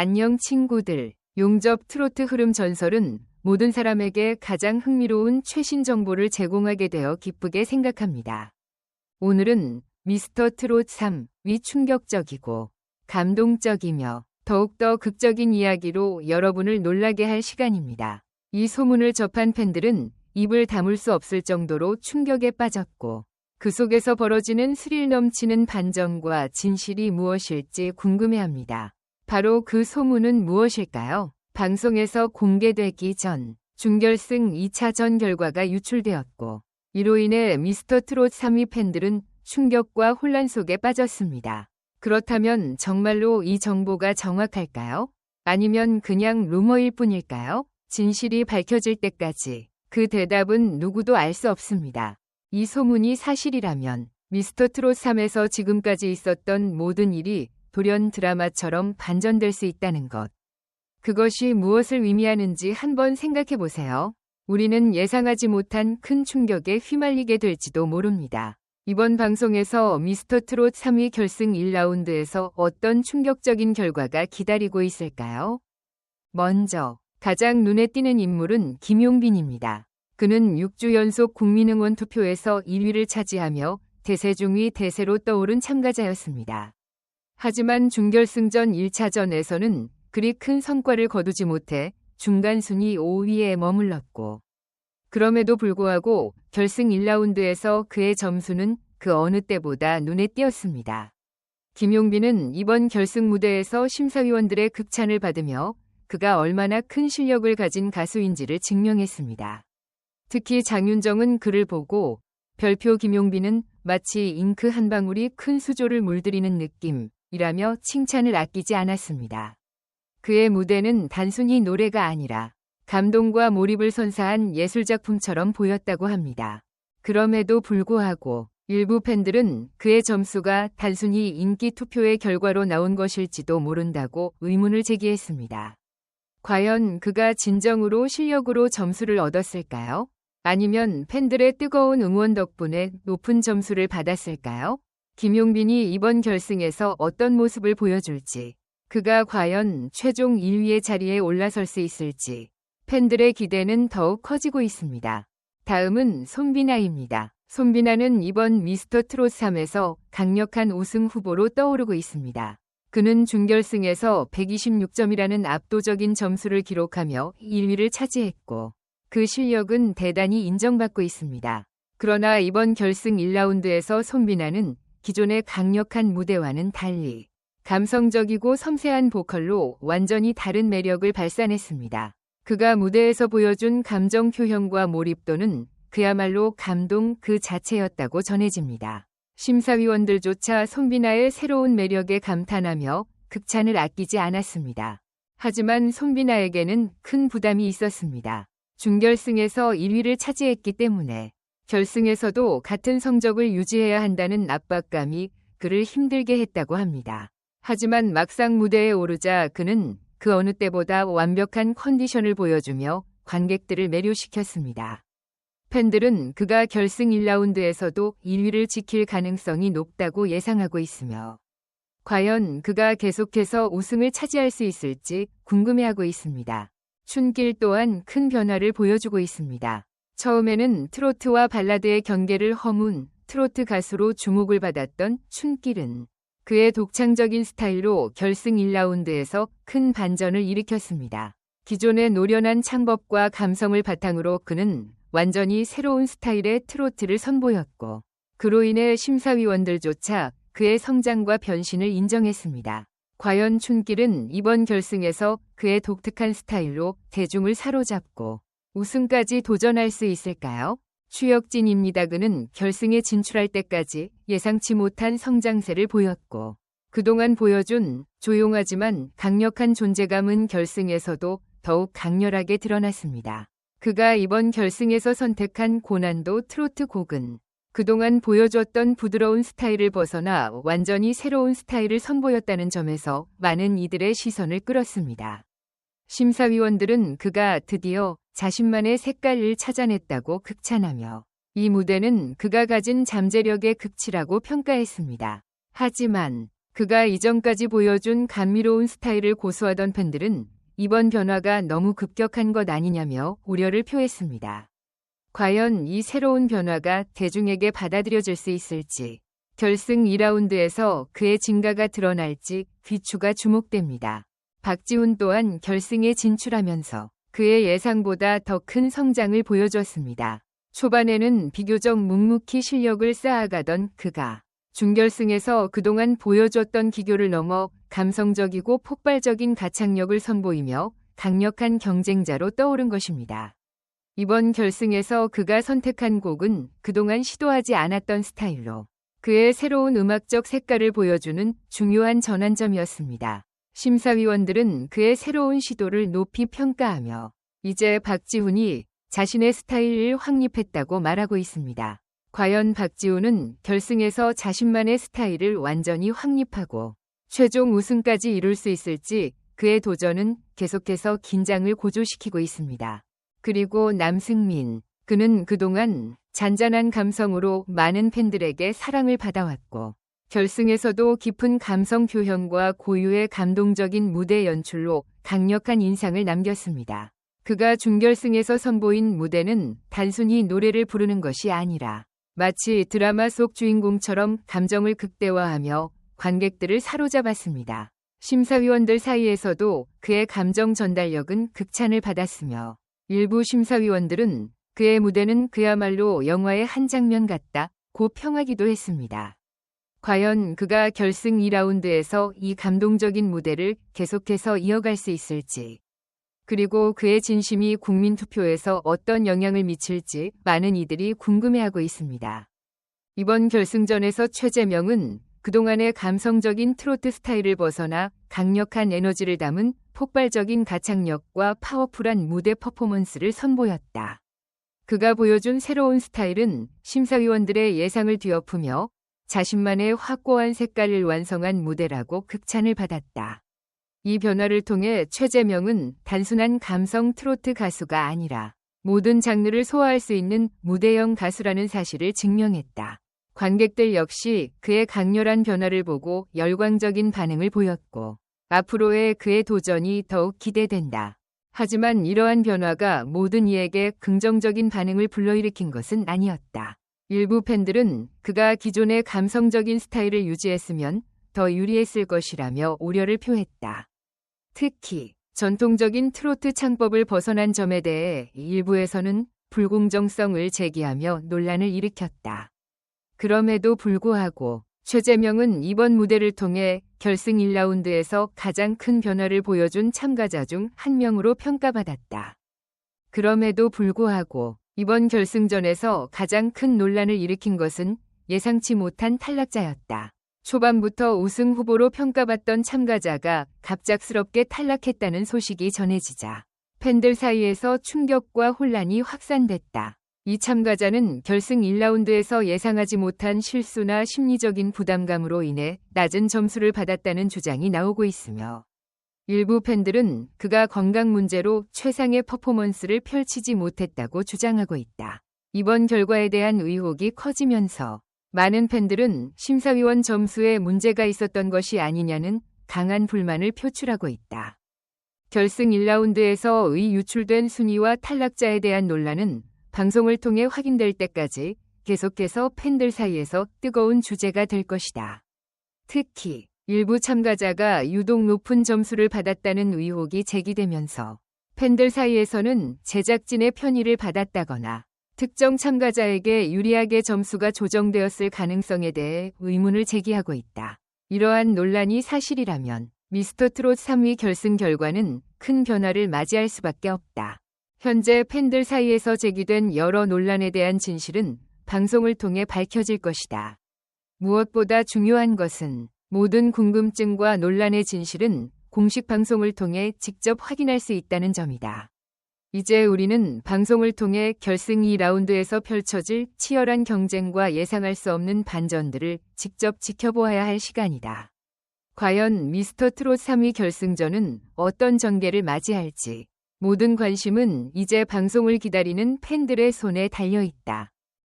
안녕 친구들. 용접 트로트 흐름 전설은 모든 사람에게 가장 흥미로운 최신 정보를 제공하게 되어 기쁘게 생각합니다. 오늘은 미스터 트롯 3위 충격적이고 감동적이며 더욱더 극적인 이야기로 여러분을 놀라게 할 시간입니다. 이 소문을 접한 팬들은 입을 다물 수 없을 정도로 충격에 빠졌고 그 속에서 벌어지는 스릴 넘치는 반전과 진실이 무엇일지 궁금해합니다. 바로 그 소문은 무엇일까요? 방송에서 공개되기 전 준결승 2차전 결과가 유출되었고 이로 인해 미스터 트롯 3위 팬들은 충격과 혼란 속에 빠졌습니다. 그렇다면 정말로 이 정보가 정확할까요? 아니면 그냥 루머일 뿐일까요? 진실이 밝혀질 때까지 그 대답은 누구도 알 수 없습니다. 이 소문이 사실이라면 미스터 트롯 3에서 지금까지 있었던 모든 일이 돌연 드라마처럼 반전될 수 있다는 것. 그것이 무엇을 의미하는지 한번 생각해 보세요. 우리는 예상하지 못한 큰 충격에 휘말리게 될지도 모릅니다. 이번 방송에서 미스터 트롯 3위 결승 1라운드에서 어떤 충격적인 결과가 기다리고 있을까요? 먼저 가장 눈에 띄는 인물은 김용빈입니다. 그는 6주 연속 국민응원 투표에서 1위를 차지하며 대세 중의 대세로 떠오른 참가자였습니다. 하지만 준결승전 1차전에서는 그리 큰 성과를 거두지 못해 중간 순위 5위에 머물렀고 그럼에도 불구하고 결승 1라운드에서 그의 점수는 그 어느 때보다 눈에 띄었습니다. 김용빈은 이번 결승 무대에서 심사위원들의 극찬을 받으며 그가 얼마나 큰 실력을 가진 가수인지를 증명했습니다. 특히 장윤정은 그를 보고 별표 김용빈은 마치 잉크 한 방울이 큰 수조를 물들이는 느낌이라며 칭찬을 아끼지 않았습니다. 그의 무대는 단순히 노래가 아니라 감동과 몰입을 선사한 예술작품처럼 보였다고 합니다. 그럼에도 불구하고 일부 팬들은 그의 점수가 단순히 인기 투표의 결과로 나온 것일지도 모른다고 의문을 제기했습니다. 과연 그가 진정으로 실력으로 점수를 얻었을까요? 아니면 팬들의 뜨거운 응원 덕분에 높은 점수를 받았을까요? 김용빈이 이번 결승에서 어떤 모습을 보여줄지, 그가 과연 최종 1위의 자리에 올라설 수 있을지 팬들의 기대는 더욱 커지고 있습니다. 다음은 손비나입니다. 손비나는 이번 미스터 트롯 3에서 강력한 우승 후보로 떠오르고 있습니다. 그는 준결승에서 126점이라는 압도적인 점수를 기록하며 1위를 차지했고 그 실력은 대단히 인정받고 있습니다. 그러나 이번 결승 1라운드에서 손비나는 기존의 강력한 무대와는 달리 감성적이고 섬세한 보컬로 완전히 다른 매력을 발산했습니다. 그가 무대에서 보여준 감정 표현과 몰입도는 그야말로 감동 그 자체였다고 전해집니다. 심사위원들조차 손비나의 새로운 매력에 감탄하며 극찬을 아끼지 않았습니다. 하지만 손비나에게는 큰 부담이 있었습니다. 준결승에서 1위를 차지했기 때문에 결승에서도 같은 성적을 유지해야 한다는 압박감이 그를 힘들게 했다고 합니다. 하지만 막상 무대에 오르자 그는 그 어느 때보다 완벽한 컨디션을 보여주며 관객들을 매료시켰습니다. 팬들은 그가 결승 1라운드에서도 1위를 지킬 가능성이 높다고 예상하고 있으며 과연 그가 계속해서 우승을 차지할 수 있을지 궁금해하고 있습니다. 춘길 또한 큰 변화를 보여주고 있습니다. 처음에는 트로트와 발라드의 경계를 허문 트로트 가수로 주목을 받았던 춘길은 그의 독창적인 스타일로 결승 1라운드에서 큰 반전을 일으켰습니다. 기존의 노련한 창법과 감성을 바탕으로 그는 완전히 새로운 스타일의 트로트를 선보였고 그로 인해 심사위원들조차 그의 성장과 변신을 인정했습니다. 과연 춘길은 이번 결승에서 그의 독특한 스타일로 대중을 사로잡고 우승까지 도전할 수 있을까요? 추혁진입니다. 그는 결승에 진출할 때까지 예상치 못한 성장세를 보였고 그동안 보여준 조용하지만 강력한 존재감은 결승에서도 더욱 강렬하게 드러났습니다. 그가 이번 결승에서 선택한 고난도 트로트 곡은 그동안 보여줬던 부드러운 스타일을 벗어나 완전히 새로운 스타일을 선보였다는 점에서 많은 이들의 시선을 끌었습니다. 심사위원들은 그가 드디어 자신만의 색깔을 찾아냈다고 극찬하며 이 무대는 그가 가진 잠재력의 극치라고 평가했습니다. 하지만 그가 이전까지 보여준 감미로운 스타일을 고수하던 팬들은 이번 변화가 너무 급격한 것 아니냐며 우려를 표했습니다. 과연 이 새로운 변화가 대중에게 받아들여질 수 있을지, 결승 2라운드에서 그의 진가가 드러날지 귀추가 주목됩니다. 박지훈 또한 결승에 진출하면서 그의 예상보다 더 큰 성장을 보여줬습니다. 초반에는 비교적 묵묵히 실력을 쌓아가던 그가 준결승에서 그동안 보여줬던 기교를 넘어 감성적이고 폭발적인 가창력을 선보이며 강력한 경쟁자로 떠오른 것입니다. 이번 결승에서 그가 선택한 곡은 그동안 시도하지 않았던 스타일로 그의 새로운 음악적 색깔을 보여주는 중요한 전환점이었습니다. 심사위원들은 그의 새로운 시도를 높이 평가하며 이제 박지훈이 자신의 스타일을 확립했다고 말하고 있습니다. 과연 박지훈은 결승에서 자신만의 스타일을 완전히 확립하고 최종 우승까지 이룰 수 있을지 그의 도전은 계속해서 긴장을 고조시키고 있습니다. 그리고 남승민, 그는 그동안 잔잔한 감성으로 많은 팬들에게 사랑을 받아왔고 결승에서도 깊은 감성 표현과 고유의 감동적인 무대 연출로 강력한 인상을 남겼습니다. 그가 준결승에서 선보인 무대는 단순히 노래를 부르는 것이 아니라 마치 드라마 속 주인공처럼 감정을 극대화하며 관객들을 사로잡았습니다. 심사위원들 사이에서도 그의 감정 전달력은 극찬을 받았으며 일부 심사위원들은 그의 무대는 그야말로 영화의 한 장면 같다고 평하기도 했습니다. 과연 그가 결승 2라운드에서 이 감동적인 무대를 계속해서 이어갈 수 있을지, 그리고 그의 진심이 국민 투표에서 어떤 영향을 미칠지 많은 이들이 궁금해하고 있습니다. 이번 결승전에서 최재명은 그동안의 감성적인 트로트 스타일을 벗어나 강력한 에너지를 담은 폭발적인 가창력과 파워풀한 무대 퍼포먼스를 선보였다. 그가 보여준 새로운 스타일은 심사위원들의 예상을 뒤엎으며 자신만의 확고한 색깔을 완성한 무대라고 극찬을 받았다. 이 변화를 통해 최재명은 단순한 감성 트로트 가수가 아니라 모든 장르를 소화할 수 있는 무대형 가수라는 사실을 증명했다. 관객들 역시 그의 강렬한 변화를 보고 열광적인 반응을 보였고 앞으로의 그의 도전이 더욱 기대된다. 하지만 이러한 변화가 모든 이에게 긍정적인 반응을 불러일으킨 것은 아니었다. 일부 팬들은 그가 기존의 감성적인 스타일을 유지했으면 더 유리했을 것이라며 우려를 표했다. 특히 전통적인 트로트 창법을 벗어난 점에 대해 일부에서는 불공정성을 제기하며 논란을 일으켰다. 그럼에도 불구하고 최재명은 이번 무대를 통해 결승 1라운드에서 가장 큰 변화를 보여준 참가자 중 한 명으로 평가받았다. 그럼에도 불구하고 이번 결승전에서 가장 큰 논란을 일으킨 것은 예상치 못한 탈락자였다. 초반부터 우승 후보로 평가받던 참가자가 갑작스럽게 탈락했다는 소식이 전해지자 팬들 사이에서 충격과 혼란이 확산됐다. 이 참가자는 결승 1라운드에서 예상하지 못한 실수나 심리적인 부담감으로 인해 낮은 점수를 받았다는 주장이 나오고 있으며 일부 팬들은 그가 건강 문제로 최상의 퍼포먼스를 펼치지 못했다고 주장하고 있다. 이번 결과에 대한 의혹이 커지면서 많은 팬들은 심사위원 점수에 문제가 있었던 것이 아니냐는 강한 불만을 표출하고 있다. 결승 1라운드에서 유출된 순위와 탈락자에 대한 논란은 방송을 통해 확인될 때까지 계속해서 팬들 사이에서 뜨거운 주제가 될 것이다. 특히 일부 참가자가 유독 높은 점수를 받았다는 의혹이 제기되면서 팬들 사이에서는 제작진의 편의를 받았다거나 특정 참가자에게 유리하게 점수가 조정되었을 가능성에 대해 의문을 제기하고 있다. 이러한 논란이 사실이라면 미스터트롯 3위 결승 결과는 큰 변화를 맞이할 수밖에 없다. 현재 팬들 사이에서 제기된 여러 논란에 대한 진실은 방송을 통해 밝혀질 것이다. 무엇보다 중요한 것은 모든 궁금증과 논란의 진실은 공식 방송을 통해 직접 확인할 수 있다는 점이다. 이제 우리는 방송을 통해 결승 2라운드에서 펼쳐질 치열한 경쟁과 예상할 수 없는 반전들을 직접 지켜보아야 할 시간이다. 과연 미스터트롯 3위 결승전은 어떤 전개를 맞이할지 모든 관심은 이제 방송을 기다리는 팬들의 손에 달려 있다.